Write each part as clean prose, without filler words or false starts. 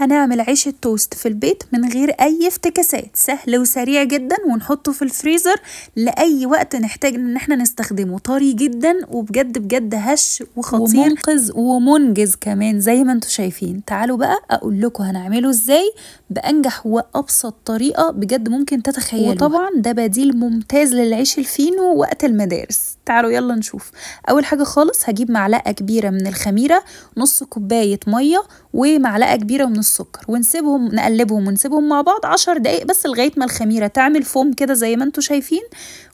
هنعمل عيش التوست في البيت من غير اي افتكاسات، سهل وسريع جدا، ونحطه في الفريزر لاي وقت نحتاج ان احنا نستخدمه. طري جدا وبجد بجد هش وخطير ومنقذ ومنجز كمان زي ما انتم شايفين. تعالوا بقى اقول لكم هنعمله ازاي بانجح وابسط طريقه بجد ممكن تتخيلوها، وطبعا ده بديل ممتاز للعيش الفينو وقت المدارس. تعالوا يلا نشوف. اول حاجه خالص هجيب معلقه كبيره من الخميره، نص كوبايه ميه، ومعلقه كبيره من السكر، ونسيبهم نقلبهم ونسيبهم مع بعض 10 دقايق بس لغايه ما الخميره تعمل فوم كده زي ما انتم شايفين،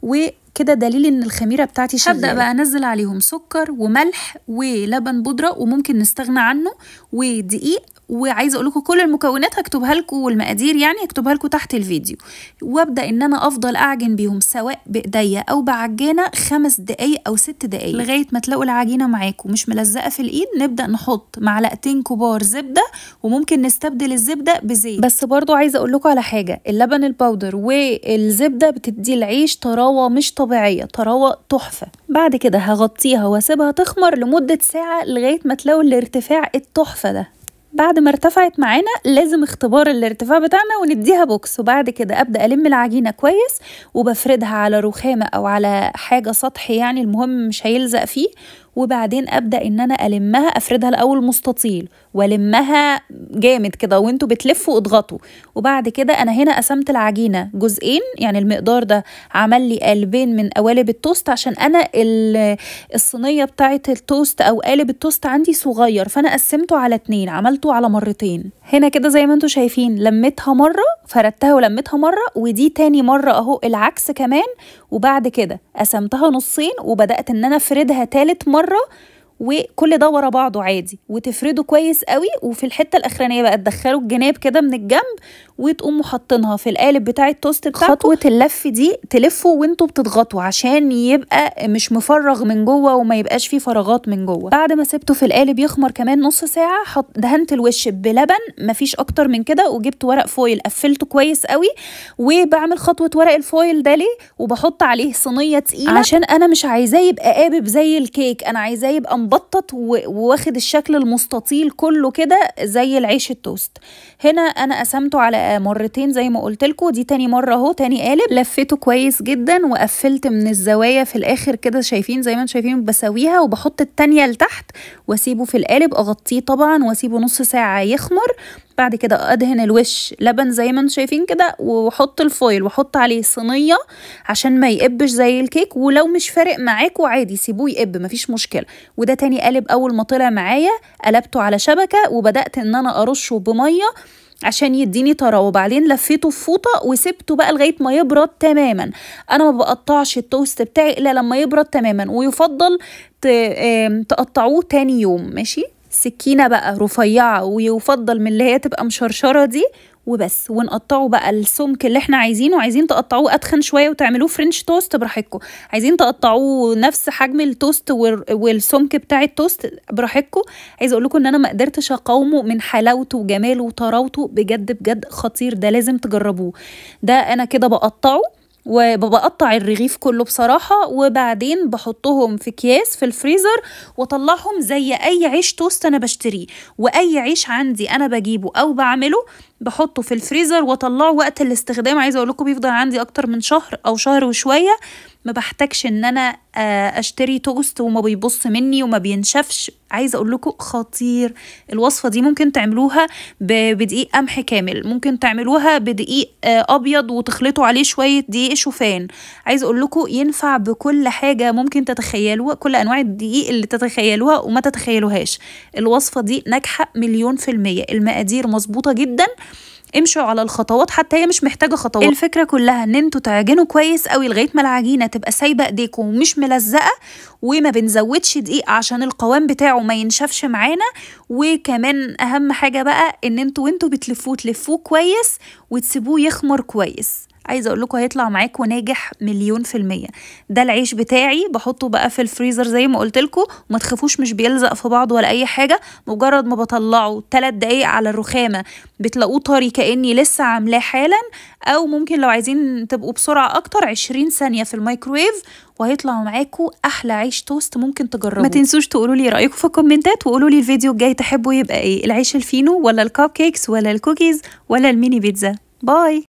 وكده دليل ان الخميره بتاعتي شغاله. هبدا بقى انزل عليهم سكر وملح ولبن بودره، وممكن نستغنى عنه، ودقيق. وعايزه اقول لكم كل المكونات هكتبها لكم، والمقادير يعني هكتبها لكم تحت الفيديو. وابدا ان انا افضل اعجن بيهم سواء بايديا او بعجانه 5 دقايق او 6 دقايق لغايه ما تلاقوا العجينه معاكم مش ملزقه في الايد. نبدا نحط معلقتين كبار زبده، وممكن نستبدل الزبده بزيت. بس برضو عايزه اقول لكم على حاجه، اللبن الباودر والزبده بتدي العيش طراوه مش طبيعيه، طراوه تحفه. بعد كده هغطيها واسيبها تخمر لمده ساعه لغايه ما تلاقوا الارتفاع التحفه ده. بعد ما ارتفعت معانا لازم اختبار الارتفاع بتاعنا ونديها بوكس، وبعد كده ابدا الم العجينه كويس وبفردها على رخامه او على حاجه سطح، يعني المهم مش هيلزق فيه. وبعدين ابدا ان انا المها، افردها الاول مستطيل والمها جامد كده، وانتوا بتلفوا اضغطوا. وبعد كده انا هنا قسمت العجينه جزئين، يعني المقدار ده عمل لي قالبين من قوالب التوست، عشان انا الصينيه بتاعه التوست او قالب التوست عندي صغير، فانا قسمته على 2، عملته على مرتين. هنا كده زي ما انتوا شايفين لميتها مره، فردتها ولميتها مره، ودي تاني مره اهو العكس كمان. وبعد كده قسمتها نصين وبدات ان انا افردها تالت مره، وكل ده ورا بعضه عادي، وتفرده كويس قوي. وفي الحته الاخرانيه بقى تدخلوا الجناب كده من الجنب، وتقوموا حاطينها في القالب بتاع التوست بتاعكم. خطوه اللف دي تلفوا وانتوا بتضغطوا عشان يبقى مش مفرغ من جوه وما يبقاش فيه فراغات من جوه. بعد ما سبته في القالب يخمر كمان نص ساعه، دهنت الوش بلبن، مفيش اكتر من كده، وجبت ورق فويل قفلته كويس قوي. وبعمل خطوه ورق الفويل ده ليه؟ وبحط عليه صينيه تقيله عشان انا مش عايزاه يبقى قابب زي الكيك، انا عايزاه يبقى مبطط وواخد الشكل المستطيل كله كده زي العيش التوست. هنا انا قسمته على مرتين زي ما قلت لكم، دي تاني مره اهو، تاني قالب. لفيته كويس جدا وقفلت من الزوايا في الاخر كده، شايفين زي ما انتم شايفين بسويها، وبحط التانيه لتحت واسيبه في القالب، اغطيه طبعا واسيبه نص ساعه يخمر. بعد كده ادهن الوش لبن زي ما انتم شايفين كده، واحط الفويل واحط عليه صينيه عشان ما يقبش زي الكيك. ولو مش فارق معاكوا عادي سيبوه يقب مفيش مشكله. وده تاني قالب، اول ما طلع معايا قلبته على شبكه وبدات ان انا ارشه بميه عشان يديني طراوه. وبعدين لفيته في فوطه وسبته بقى لغايه ما يبرد تماما. انا ما بقطعش التوست بتاعي الا لما يبرد تماما، ويفضل تقطعوه تاني يوم. ماشي، سكينه بقى رفيعه، ويفضل من اللي هي تبقى مشرشره دي وبس. ونقطعه بقى السمك اللي احنا عايزينه. عايزين تقطعوه اتخن شويه وتعملوه فرنش توست براحتكم، عايزين تقطعوه نفس حجم التوست والسمك بتاع التوست براحتكم. عايزه اقول لكم ان انا ما قدرتش اقاومه من حلاوته وجماله وطراوته، بجد بجد خطير، ده لازم تجربوه. ده انا كده بقطعه وبقطع الرغيف كله بصراحة، وبعدين بحطهم في اكياس في الفريزر واطلعهم زي اي عيش توست انا بشتريه. واي عيش عندي انا بجيبه او بعمله بحطه في الفريزر واطلعه وقت الاستخدام. عايزه اقول لكم بيفضل عندي اكتر من شهر او شهر وشويه، ما بحتاجش ان انا اشتري توست وما بيبص مني وما بينشفش. عايزه اقول لكم خطير. الوصفه دي ممكن تعملوها بدقيق قمح كامل، ممكن تعملوها بدقيق ابيض وتخلطوا عليه شويه دقيق شوفان. عايزه اقول لكم ينفع بكل حاجه ممكن تتخيلوها، كل انواع الدقيق اللي تتخيلوها وما تتخيلوهاش. الوصفه دي ناجحه 100%، المقادير مظبوطه جدا. امشوا على الخطوات، حتى هي مش محتاجه خطوات. الفكره كلها ان انتوا تعجنوا كويس قوي لغايه ما العجينه تبقى سايبه ايديكم ومش ملزقه، وما بنزودش دقيق عشان القوام بتاعه ما ينشفش معانا. وكمان اهم حاجه بقى ان انتوا وانتوا بتلفوه تلفوه كويس وتسيبوه يخمر كويس عايزه اقول لكم هيطلع معاكم ناجح 1,000,000%. ده العيش بتاعي بحطه بقى في الفريزر زي ما قلت لكم، وما تخافوش مش بيلزق في بعض ولا اي حاجه. مجرد ما بطلعه 3 دقايق على الرخامه بتلاقوه طري كاني لسه عاملاه حالا، او ممكن لو عايزين تبقوا بسرعه اكتر 20 ثانيه في الميكرويف وهيطلع معاكم احلى عيش توست ممكن تجربوه. ما تنسوش تقولوا لي رايكم في الكومنتات، وقولوا لي الفيديو الجاي تحبوا يبقى ايه، العيش الفينو ولا الكب كيكس ولا الكوكيز ولا الميني بيتزا. باي.